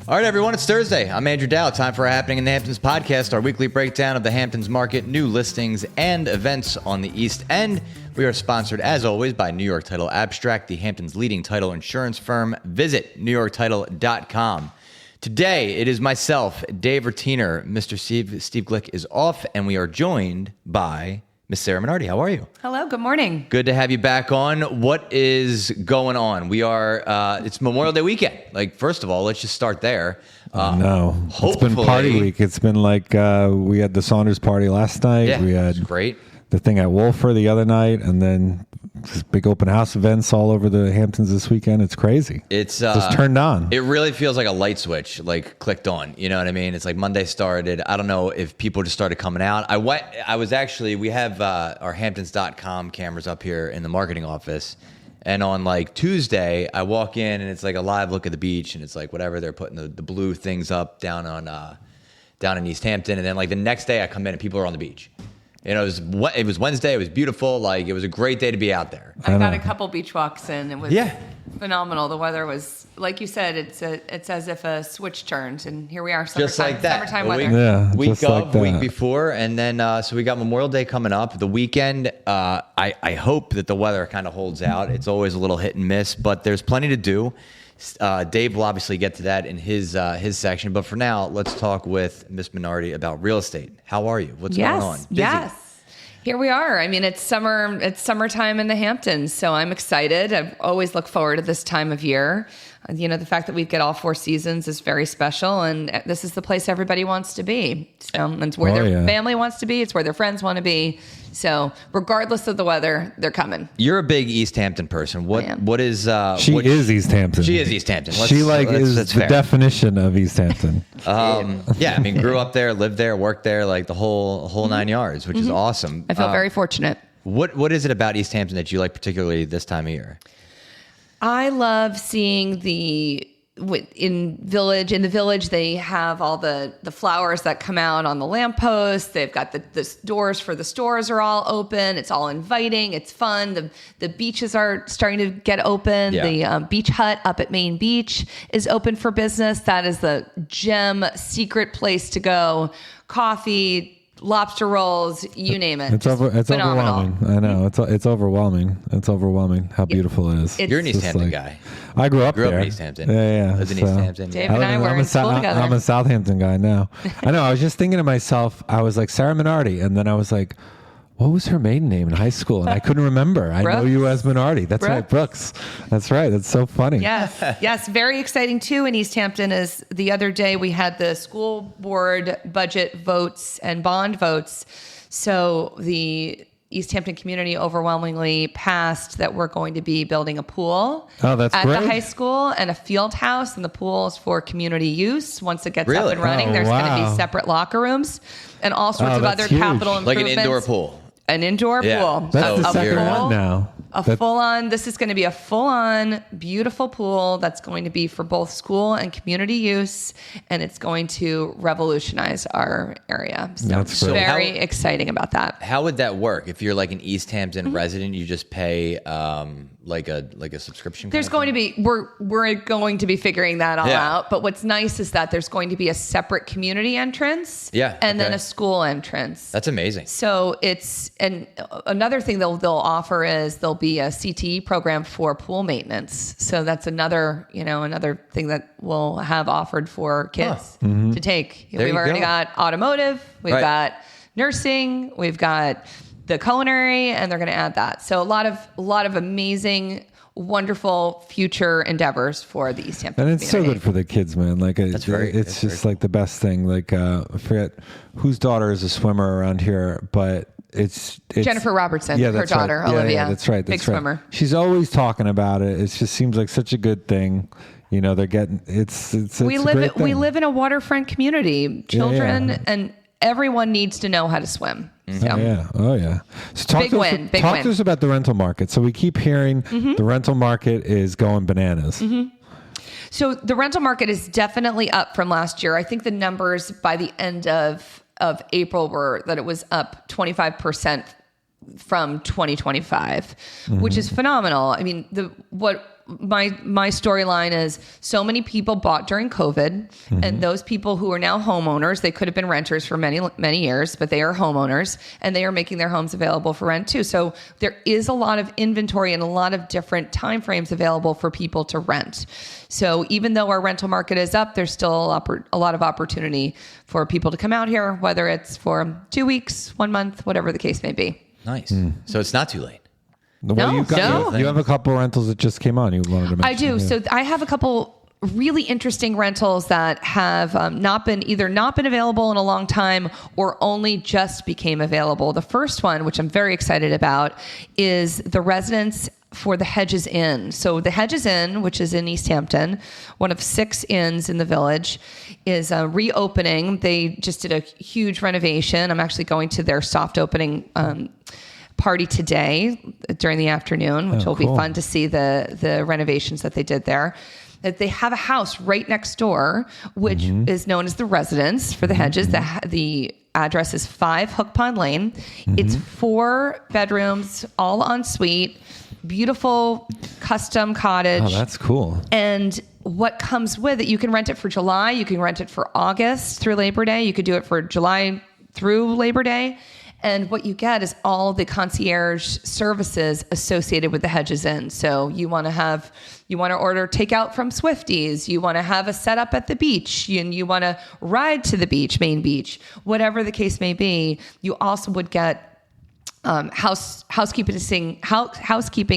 All right, everyone, it's Thursday. I'm Andrew Dow. Time for a Happening in the Hamptons podcast, our weekly breakdown of the Hamptons market, new listings, and events on the East End. We are sponsored, as always, by New York Title Abstract, the Hamptons' leading title insurance firm. Visit newyorktitle.com. Today, it is myself, Dave Rutiner. Mr. Steve Glick is off, and we are joined by Miss Sarah Minardi. How are you? Hello, good morning. Good to have you back on. What is going on? We are, it's Memorial Day weekend. Like, first of all, let's just start there. No, it's been party week. It's been like, we had the Saunders party last night. Yeah, we had great. The thing at Wolfer the other night, and then just big open house events all over the Hamptons this weekend. It's crazy. It's just turned on. It really feels like a light switch, like clicked on. You know what I mean? It's like Monday started. I don't know if people just started coming out. I was actually, we have our Hamptons.com cameras up here in the marketing office. And on like Tuesday, I walk in and it's like a live look at the beach, and it's like whatever they're putting the blue things up down in East Hampton. And then like the next day I come in and people are on the beach. You know, it was Wednesday. It was beautiful. Like, it was a great day to be out there. I got a couple beach walks in. It was phenomenal. The weather was, like you said, it's as if a switch turned, and here we are, summertime, just like that. Summertime weather. Week of, week before, and then so we got Memorial Day coming up. The weekend, I hope that the weather kind of holds out. It's always a little hit and miss, but there's plenty to do. Dave will obviously get to that in his section, but for now, let's talk with Miss Minardi about real estate. How are you? What's going on? Busy? Yes. Here we are. I mean, it's summer. It's summertime in the Hamptons, so I'm excited. I always look forward to this time of year. You know, the fact that we get all four seasons is very special, and this is the place everybody wants to be. So it's where their family wants to be. It's where their friends want to be. So regardless of the weather, they're coming. You're a big East Hampton person. What is she is East Hampton. She is East Hampton. She is the definition of East Hampton. Yeah, I mean, grew up there, lived there, worked there, like the whole 9 yards, which is awesome. I feel very fortunate. What is it about East Hampton that you like particularly this time of year? I love seeing in the village, they have all the flowers that come out on the lampposts. They've got the doors for the stores are all open. It's all inviting. It's fun. The beaches are starting to get open. Yeah. The beach hut up at Main Beach is open for business. That is the gem secret place to go. Coffee, lobster rolls, you name it. It's overwhelming. I know. It's overwhelming. It's overwhelming how beautiful it is. You're an East Hampton guy. I grew up there. In East Hampton. Yeah. Lives in East Hampton. Dave and I were in school together. I'm a Southampton guy now. I know. I was just thinking to myself, I was like, Sarah Minardi. And then I was like, what was her maiden name in high school? And I couldn't remember. I know you as Minardi. That's right, Brooks. That's right. That's so funny. Yes. Very exciting too in East Hampton is the other day we had the school board budget votes and bond votes. So the East Hampton community overwhelmingly passed that we're going to be building a pool at the high school and a field house, and the pool is for community use. Once it gets up and running, there's going to be separate locker rooms and all sorts of other capital improvements. Like an indoor pool. An indoor pool. That's the second one now. This is going to be a full-on, beautiful pool that's going to be for both school and community use, and it's going to revolutionize our area. So that's very exciting about that. How would that work? If you're like an East Hampton resident, you just pay like a subscription? There's going to be, we're going to be figuring that all out. But what's nice is that there's going to be a separate community entrance and then a school entrance. That's amazing. So and another thing they'll offer is there'll be a CTE program for pool maintenance. So that's another thing that we'll have offered for kids to take. We've already got automotive, we've got nursing, we've got the culinary, and they're going to add that. So a lot of amazing, wonderful future endeavors for the East Hampton community. And it's so good for the kids, man. Like it's just like the best thing. Like I forget whose daughter is a swimmer around here, but it's Jennifer Robertson, her daughter, Olivia. Yeah, that's right. Big swimmer. She's always talking about it. It just seems like such a good thing. You know, they're getting we live in a waterfront community. Children and everyone needs to know how to swim. So. Oh yeah. So talk to us about the rental market. So we keep hearing the rental market is going bananas. So the rental market is definitely up from last year. I think the numbers by the end of April were that it was up 25% from 2025, which is phenomenal. I mean, my storyline is so many people bought during COVID, and those people who are now homeowners, they could have been renters for many, many years, but they are homeowners and they are making their homes available for rent too. So there is a lot of inventory and a lot of different timeframes available for people to rent. So even though our rental market is up, there's still a lot of opportunity for people to come out here, whether it's for 2 weeks, 1 month, whatever the case may be. Nice. So it's not too late. No. You have a couple rentals that just came on. You wanted to mention. I do. Yeah. So I have a couple really interesting rentals that have not been available in a long time or only just became available. The first one, which I'm very excited about, is the residence for the Hedges Inn. So the Hedges Inn, which is in East Hampton, one of 6 inns in the village, is reopening. They just did a huge renovation. I'm actually going to their soft opening party today during the afternoon, which will be fun to see the renovations that they did there. That they have a house right next door, which is known as the residence for the Hedges. The address is 5 Hook Pond Lane. It's 4 bedrooms, all en suite, beautiful custom cottage. Oh, that's cool. And what comes with it, you can rent it for July, you can rent it for August through Labor Day, you could do it for July through Labor Day. And what you get is all the concierge services associated with the Hedges Inn. So you want to order takeout from Swifties. You want to have a setup at the beach, and you want to ride to the beach, main beach, whatever the case may be. You also would get housekeeping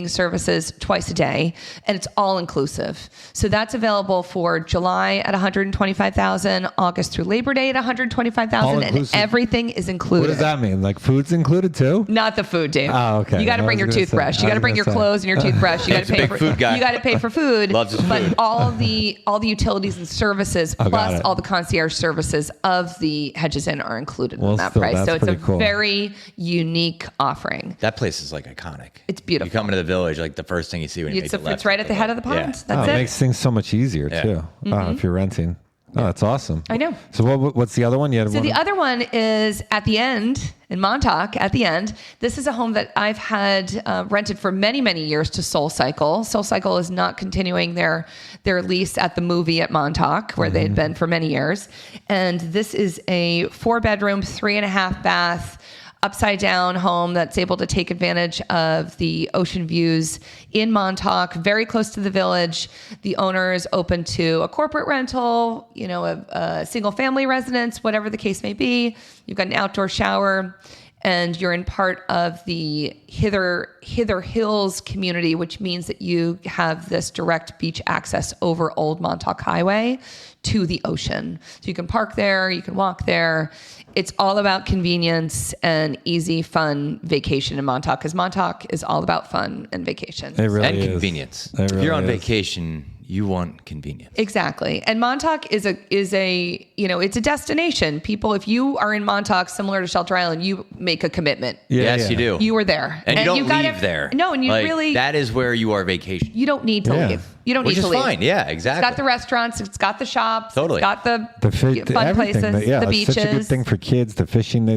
services twice a day, and it's all inclusive. So that's available for July at $125,000, August through Labor Day at $125,000, and everything is included. What does that mean? Like food's included too? Not the food, Dave. Oh, okay. You got to bring your toothbrush. You got to bring your clothes and your toothbrush. You got to pay for food guy. You got to pay for food. Loves his food. But all the utilities and services plus all the concierge services of the Hedges Inn are included in that price. So it's a very unique offering. That place is like iconic. It's beautiful. You come into the village, like the first thing you see when you make the left. It's right at the head of the pond. Yeah. That's it. It makes things so much easier too. If you're renting. Oh, that's awesome. I know. So what's the other one? The other one is at the end in Montauk. At the end, this is a home that I've had rented for many, many years to Soul Cycle. Soul Cycle is not continuing their lease at the movie at Montauk, where they had been for many years. And this is a 4-bedroom, 3.5 bath, upside down home that's able to take advantage of the ocean views in Montauk, very close to the village. The owner is open to a corporate rental, a single family residence, whatever the case may be. You've got an outdoor shower, and you're in part of the Hither Hills community, which means that you have this direct beach access over Old Montauk Highway to the ocean. So you can park there, you can walk there. It's all about convenience and easy, fun vacation in Montauk, because Montauk is all about fun and vacation. It really and is. Convenience. It really if you're on is. vacation, you want convenience. Exactly. And Montauk is a it's a destination. People, if you are in Montauk, similar to Shelter Island, you make a commitment. Yes, you do. You were there. And you don't you've gotta, leave there. No, and you really... That is where you are vacation. You don't need to leave. You don't Which need to is leave. fine. Yeah, exactly. It's got the restaurants. It's got the shops. Totally. It's got the fun everything. places, the beaches. It's such a good thing for kids, the fishing.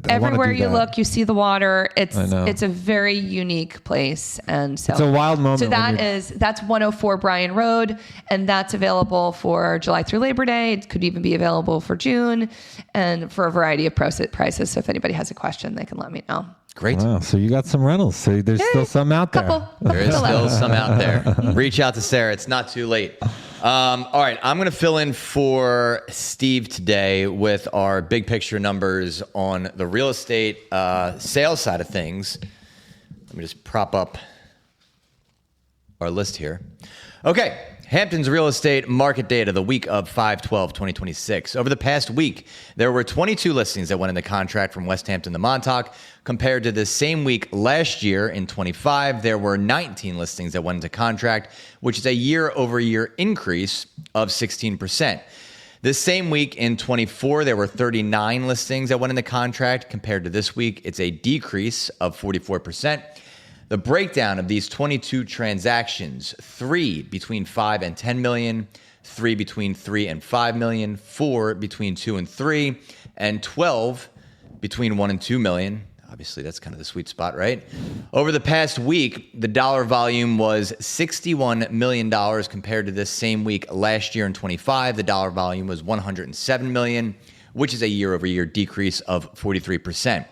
Everywhere you look, you see the water. I know. It's a very unique place. And so it's a wild moment. So that's 104 Bryan Road, and that's available for July through Labor Day. It could even be available for June, and for a variety of prices. So if anybody has a question, they can let me know. Great. Wow, so you got some rentals. So there's still some out there. There is still some out there. Reach out to Sarah. It's not too late. All right. I'm going to fill in for Steve today with our big picture numbers on the real estate sales side of things. Let me just prop up our list here. Okay. Hamptons real estate market data, the week of 5/12/2026. Over the past week, there were 22 listings that went into contract from West Hampton to Montauk. Compared to the same week last year in 25, there were 19 listings that went into contract, which is a year-over-year increase of 16%. This same week in 24, there were 39 listings that went into contract. Compared to this week, it's a decrease of 44%. The breakdown of these 22 transactions: 3 between 5 and 10 million, 3 between 3 and 5 million, 4 between 2 and 3, and 12 between 1 and 2 million. Obviously, that's kind of the sweet spot, right? Over the past week, the dollar volume was $61 million compared to this same week last year in 25. The dollar volume was $107 million, which is a year-over-year decrease of 43%.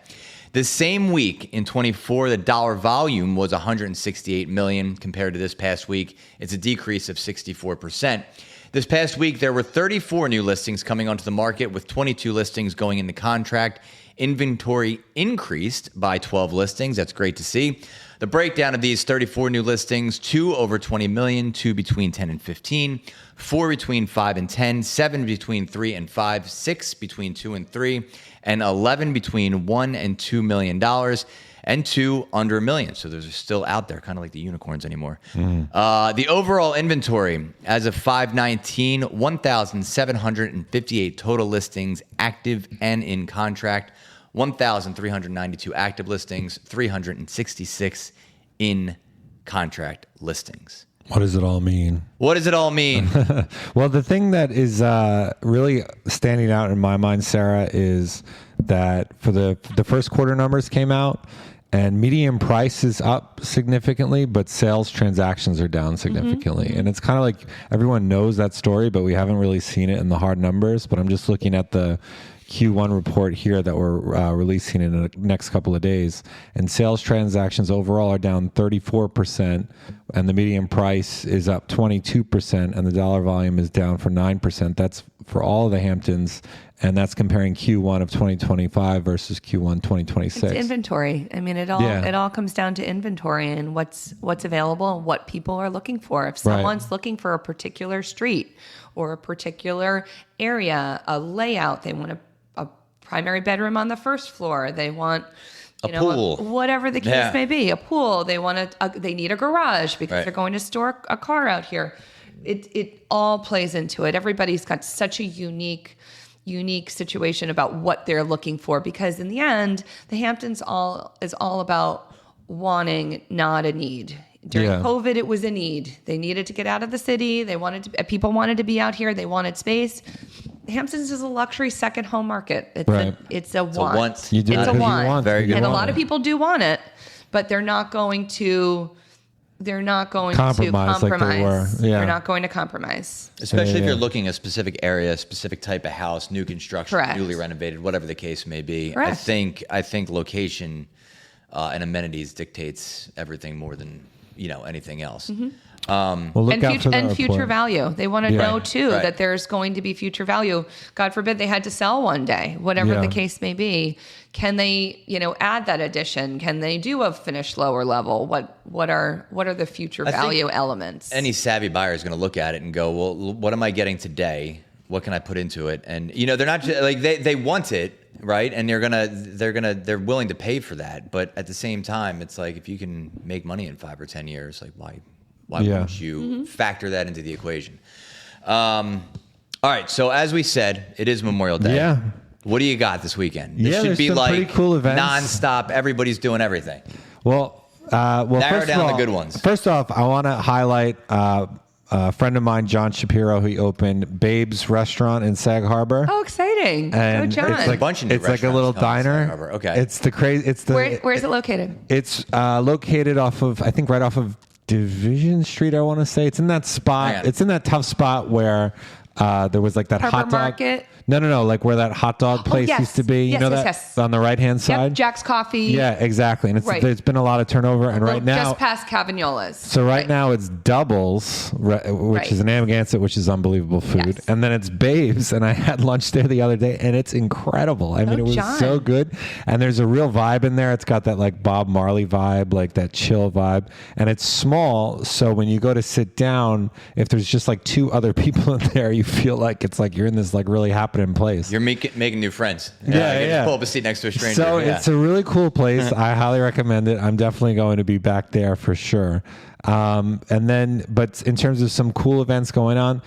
The same week in 24, the dollar volume was $168 million compared to this past week. It's a decrease of 64%. This past week, there were 34 new listings coming onto the market, with 22 listings going into contract. Inventory increased by 12 listings. That's great to see. The breakdown of these 34 new listings: 2 over 20 million, 2 between 10 and 15, 4 between 5 and 10, 7 between 3 and 5, 6 between 2 and 3, and 11 between $1 and $2 million, and 2 under $1 million. So those are still out there, kind of like the unicorns anymore. The overall inventory as of 5/19, 1,758 total listings active and in contract, 1,392 active listings, 366 in contract listings. What does it all mean? What does it all mean? Well, the thing that is really standing out in my mind, Sarah, is that for the first quarter numbers came out, and median price is up significantly, but sales transactions are down significantly. And it's kind of like everyone knows that story, but we haven't really seen it in the hard numbers. But I'm just looking at the Q1 report here that we're releasing in the next couple of days. And sales transactions overall are down 34%, and the median price is up 22%, and the dollar volume is down for 9%. That's for all of the Hamptons, and that's comparing Q1 of 2025 versus Q1 2026. It's inventory. I mean, it all comes down to inventory and what's available and what people are looking for. If someone's looking for a particular street or a particular area, a layout, they want a primary bedroom on the first floor, they want a pool, whatever the case may be, a pool. They want they need a garage because they're going to store a car out here. It all plays into it. Everybody's got such a unique situation about what they're looking for, because in the end, the Hamptons is all about wanting, not a need. During COVID, it was a need. They needed to get out of the city. People wanted to be out here. They wanted space. Hamptons is a luxury second home market. It's a want. You do it's a want. Very good. And a lot of people do want it, but they're not going to. They're not going to compromise. Like they were. Yeah. They're not going to compromise. Especially if you're looking at a specific area, specific type of house, new construction, Correct. newly renovated, whatever the case may be. Correct. I think location and amenities dictates everything more than anything else. Future value. They want to know too that there's going to be future value. God forbid they had to sell one day, whatever the case may be. Can they, add that addition? Can they do a finished lower level? What are the future value elements? Any savvy buyer is going to look at it and go, well, what am I getting today? What can I put into it? And they're not just, like they want it, right? And they're willing to pay for that. But at the same time, it's like, if you can make money in 5 or 10 years, like why wouldn't you factor that into the equation? All right. So as we said, it is Memorial Day. Yeah. What do you got this weekend? This should there's be some like pretty cool events. nonstop. Everybody's doing everything. Well, narrow down the good ones. First off, I want to highlight a friend of mine, John Shapiro. He opened Babe's Restaurant in Sag Harbor. Oh, exciting! And Go, John. it's like, a bunch of new it's like a little restaurants coming to Sag diner. Harbor. Okay. It's the crazy. It's the Where is it located? It's located off of, I think, right off of Division Street. I want to say it's in that spot. It's in that tough spot where there was like that Harbor hot dog Market. No, like where that hot dog place used to be. Yes, that on the right hand side. Yep, Jack's Coffee. Yeah, exactly. And there's been a lot of turnover. And right now, just past Cavagnola's. So right now it's Doubles, which is an Amagansett, which is unbelievable food. Yes. And then it's Babes, and I had lunch there the other day, and it's incredible. I mean, it was so good. And there's a real vibe in there. It's got that like Bob Marley vibe, like that chill vibe. And it's small, so when you go to sit down, if there's just like 2 other people in there, you feel like it's like you're in this like really happening place. You're making new friends. Yeah. Pull up a seat next to a stranger. So it's a really cool place. I highly recommend it. I'm definitely going to be back there for sure. But in terms of some cool events going on,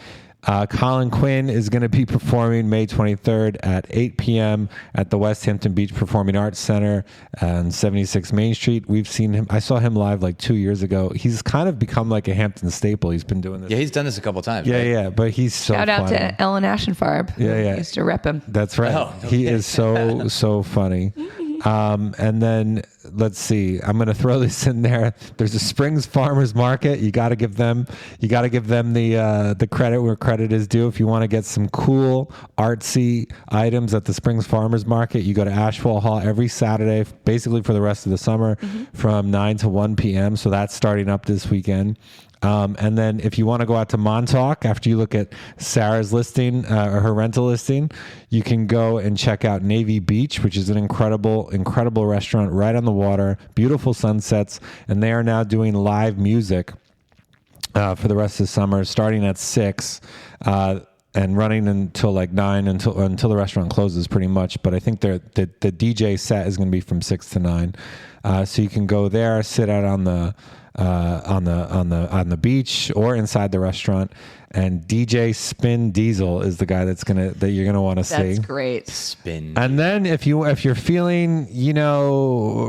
Colin Quinn is going to be performing May 23rd at 8 p.m. at the West Hampton Beach Performing Arts Center on 76 Main Street. We've seen him. I saw him live like 2 years ago. He's kind of become like a Hampton staple. He's been doing this. Yeah, he's done this a couple times. Yeah, right? yeah. But he's so Shout out funny. to Ellen Ashenfarb. Yeah. Used to rep him. That's right. Oh, He is so funny. And then let's see. I'm going to throw this in there. There's a Springs Farmers Market. You got to give them the credit where credit is due. If you want to get some cool artsy items at the Springs Farmers Market, you go to Ashwell Hall every Saturday, basically for the rest of the summer, from 9 to 1 p.m. So that's starting up this weekend. And then if you want to go out to Montauk, after you look at Sarah's listing or her rental listing, you can go and check out Navy Beach, which is an incredible restaurant right on the water, beautiful sunsets. And they are now doing live music for the rest of the summer, starting at 6 and running until like 9 until the restaurant closes pretty much. But I think the DJ set is going to be from 6 to 9. So you can go there, sit out on the beach or inside the restaurant, and DJ Spin Diesel is the guy that you're gonna want to see. That's great. Spin. And then if you're feeling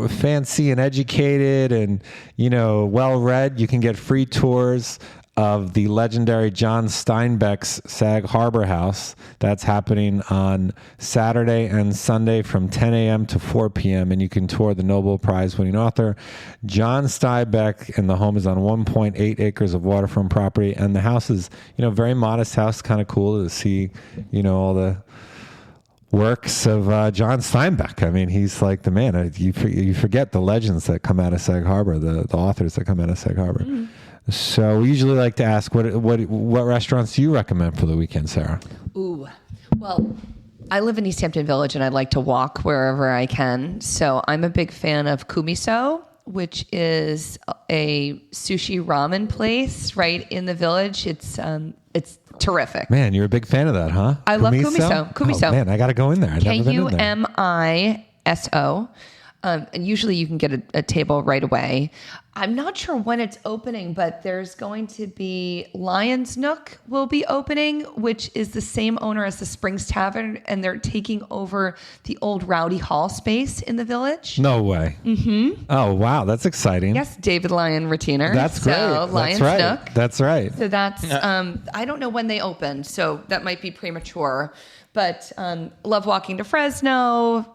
fancy and educated and well read, you can get free tours of the legendary John Steinbeck's Sag Harbor House. That's happening on Saturday and Sunday from 10 a.m. to 4 p.m. And you can tour the Nobel Prize winning author John Steinbeck. And the home is on 1.8 acres of waterfront property. And the house is, very modest house, kind of cool to see, all the works of John Steinbeck. I mean, he's like the man. You forget the legends that come out of Sag Harbor, the authors that come out of Sag Harbor. So we usually like to ask, what restaurants do you recommend for the weekend, Sarah? Ooh, well, I live in East Hampton Village, and I like to walk wherever I can. So I'm a big fan of Kumiso, which is a sushi ramen place right in the village. It's terrific. Man, you're a big fan of that, huh? I love Kumiso. Oh, man, I got to go in there. I've never been in there. Kumiso. And usually you can get a table right away. I'm not sure when it's opening, but there's going to be Lion's Nook will be opening, which is the same owner as the Springs Tavern, and they're taking over the old Rowdy Hall space in the village. No way. Mm-hmm. Oh, wow. That's exciting. Yes, David Lyon retainer. That's great. So Lion's That's right. Nook. That's right. So that's, I don't know when they open, so that might be premature. But love walking to Fresno,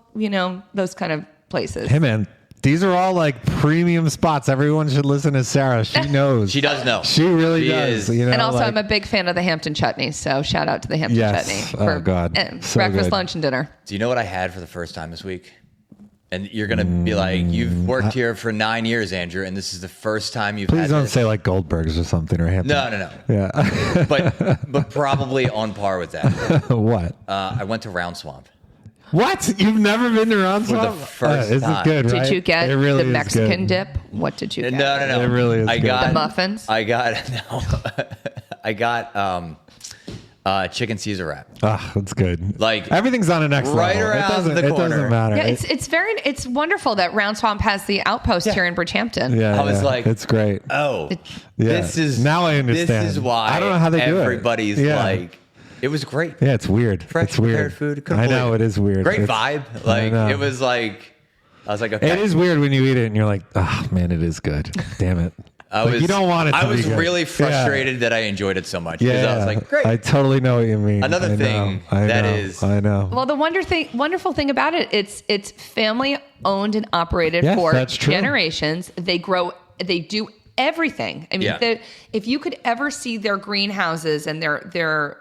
those kind of places. Hey, man. These are all like premium spots. Everyone should listen to Sarah. She knows. She does know. She really does. And also, I'm a big fan of the Hampton chutney. So shout out to the Hampton chutney for So breakfast, good. lunch, and dinner. Do you know what I had for the first time this week? And you're going to be like, you've worked here for 9 years, Andrew, and this is the first time you've Please had don't this. say like Goldberg's or something or Hampton. No. Yeah. but probably on par with that. What? I went to Round Swamp. What? You've never been to Round For the Swamp? first This time. is good, right? Did you get It really the is Mexican good. dip? What did you get? No. It really is good. The muffins? I got chicken Caesar wrap. Ah, that's good. Like, everything's on a next right level. around the It corner. doesn't matter. Yeah, it's wonderful that Round Swamp has the outpost here in Bridgehampton. Yeah, I was like, it's great. Oh, Yeah. this is Now I understand. This is why I don't know how they do it. everybody's Yeah. like, it was great. Yeah, it's weird. Fresh It's weird. prepared food. Couldn't I believe know it is weird. Great It's- vibe. I Like know. it was like, I was like, okay. It is weird when you eat it and you're like, oh man, it is good. Damn it. You don't want it to I was be good. really frustrated that I enjoyed it so much. Yeah. 'Cause I was like, great. I totally know what you mean. Another I thing know. that I know. is- I know. Well, the wonderful thing about it, it's family owned and operated Yes, for that's true. generations. They do everything. I mean, if you could ever see their greenhouses and their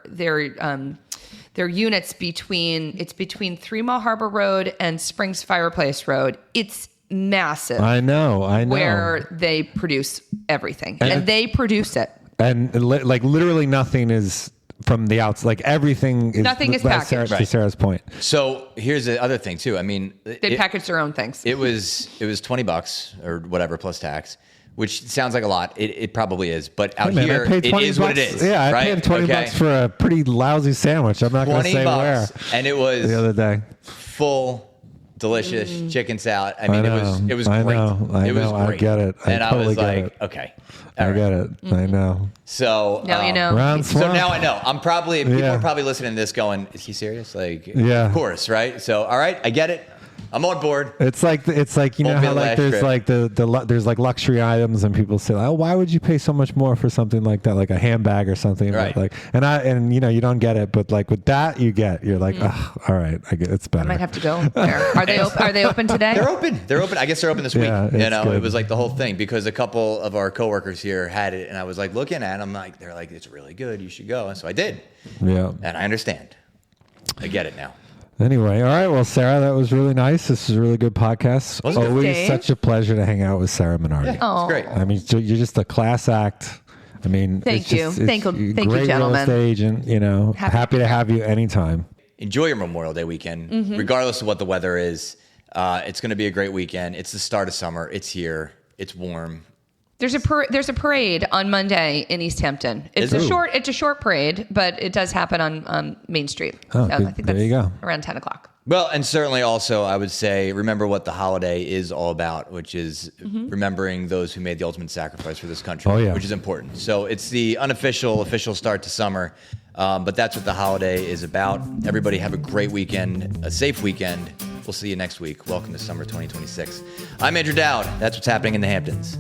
units between 3 Mile Harbor Road and Springs Fireplace Road, it's massive. I know. Where they produce everything, and they produce it. And like literally nothing is from the outside. Like everything is. Nothing is packaged. To Sarah's point. So here's the other thing too. I mean, They package their own things. It was $20 or whatever plus tax, which sounds like a lot. It probably is, but out Hey, man, here I paid it 20 is bucks. what it is. Yeah, I right? paid $20 for a pretty lousy sandwich. I'm not going to say where. and it was The other day. full, delicious chicken salad. I mean, I it was know. great. I It was know. I great. get it. I And totally I was get like, it. okay, I all right. get it. I know. So Now you know. Round So Swamp. now I know. People Yeah. are probably listening to this going, is he serious? Like, Yeah. of course, right? So, all right, I get it. I'm on board. It's like you know Won't be how the like last there's trip. like there's like luxury items and people say, oh, why would you pay so much more for something like that, like a handbag or something? Right. But like and you know you don't get it, but like with that you're like, oh, all right, I get it's better. I might have to go there. Are they open today? They're open. They're open. I guess they're open this week. Yeah, You it's know, good. it was like the whole thing because a couple of our coworkers here had it, and I was like looking at them, like they're like, it's really good. You should go. And so I did, Yeah. and I understand. I get it now. Anyway, all right. Well, Sarah, that was really nice. This is a really good podcast. Wasn't it? Always Dave? such a pleasure to hang out with Sarah Minardi. It's great. I mean, you're just a class act. I mean, Thank it's you. just- it's Thank you, great real gentlemen. estate agent. You know, happy to have you anytime. Enjoy your Memorial Day weekend, regardless of what the weather is. It's going to be a great weekend. It's the start of summer. It's here. It's warm. There's a parade on Monday in East Hampton. It's Is a it? short parade, but it does happen on Main Street. Oh, So good. I think There that's you go. around 10 o'clock. Well, and certainly also, I would say, remember what the holiday is all about, which is remembering those who made the ultimate sacrifice for this country, Oh, yeah. which is important. So it's the official start to summer, but that's what the holiday is about. Everybody have a great weekend, a safe weekend. We'll see you next week. Welcome to summer 2026. I'm Andrew Dowd. That's what's happening in the Hamptons.